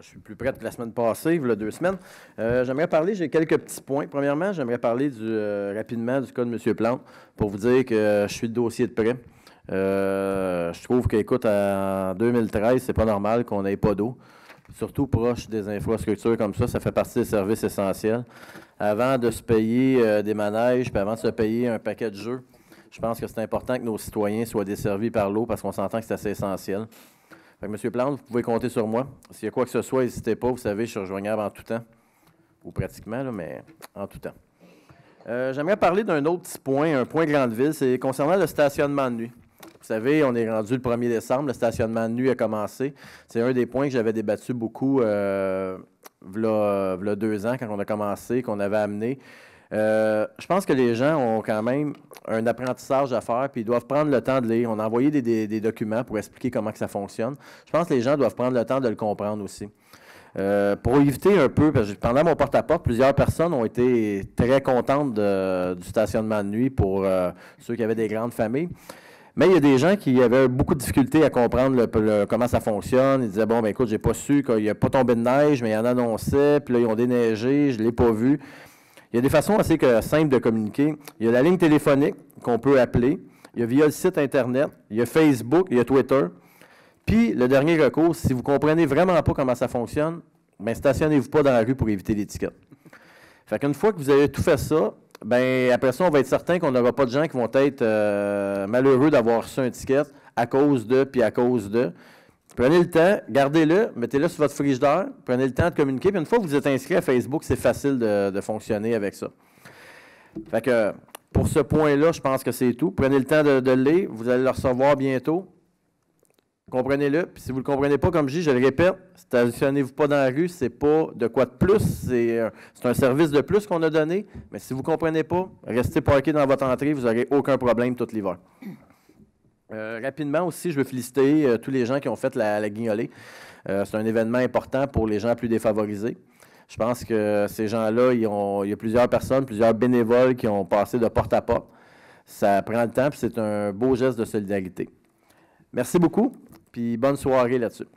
je suis plus prête que la semaine passée, il y a 2 semaines. J'aimerais parler, j'ai quelques petits points. Premièrement, j'aimerais parler rapidement du cas de M. Plante pour vous dire que je suis le dossier de près. Je trouve qu'écoute, en 2013, c'est pas normal qu'on n'ait pas d'eau. Surtout proche des infrastructures comme ça fait partie des services essentiels. Avant de se payer des manèges, puis avant de se payer un paquet de jeux, je pense que c'est important que nos citoyens soient desservis par l'eau parce qu'on s'entend que c'est assez essentiel. Fait que, M. Plante, vous pouvez compter sur moi. S'il y a quoi que ce soit, n'hésitez pas. Vous savez, je suis rejoignable en tout temps. Ou pratiquement, là, mais en tout temps. J'aimerais parler d'un autre petit point, un point grande ville, c'est concernant le stationnement de nuit. Vous savez, on est rendu le 1er décembre, le stationnement de nuit a commencé. C'est un des points que j'avais débattu beaucoup v'là 2 ans, quand on a commencé, qu'on avait amené. Je pense que les gens ont quand même un apprentissage à faire, puis ils doivent prendre le temps de lire. On a envoyé des documents pour expliquer comment que ça fonctionne. Je pense que les gens doivent prendre le temps de le comprendre aussi. Pour éviter un peu, parce que pendant mon porte-à-porte, plusieurs personnes ont été très contentes du stationnement de nuit pour ceux qui avaient des grandes familles. Mais il y a des gens qui avaient beaucoup de difficultés à comprendre comment ça fonctionne. Ils disaient, bon, ben écoute, j'ai pas su qu'il n'y a pas tombé de neige, mais il y en annonçait, puis là, ils ont déneigé, je ne l'ai pas vu. Il y a des façons assez simples de communiquer. Il y a la ligne téléphonique qu'on peut appeler. Il y a via le site Internet. Il y a Facebook, il y a Twitter. Puis, le dernier recours, si vous ne comprenez vraiment pas comment ça fonctionne, bien, stationnez-vous pas dans la rue pour éviter l'étiquette. Fait qu'une fois que vous avez tout fait ça, bien, après ça, on va être certain qu'on n'aura pas de gens qui vont être malheureux d'avoir reçu un ticket à cause de, puis à cause de. Prenez le temps, gardez-le, mettez-le sur votre frigidaire, prenez le temps de communiquer. Puis une fois que vous êtes inscrit à Facebook, c'est facile de fonctionner avec ça. Fait que pour ce point-là, je pense que c'est tout. Prenez le temps de le lire, vous allez le recevoir bientôt. Comprenez-le. Puis si vous ne le comprenez pas, comme je dis, je le répète, stationnez-vous pas dans la rue, c'est pas de quoi de plus, c'est un service de plus qu'on a donné. Mais si vous ne comprenez pas, restez parqué dans votre entrée, vous n'aurez aucun problème tout l'hiver. Rapidement aussi, je veux féliciter tous les gens qui ont fait la guignolée. C'est un événement important pour les gens plus défavorisés. Je pense que ces gens-là, il y a plusieurs personnes, plusieurs bénévoles qui ont passé de porte à porte. Ça prend le temps, puis c'est un beau geste de solidarité. Merci beaucoup, puis bonne soirée là-dessus.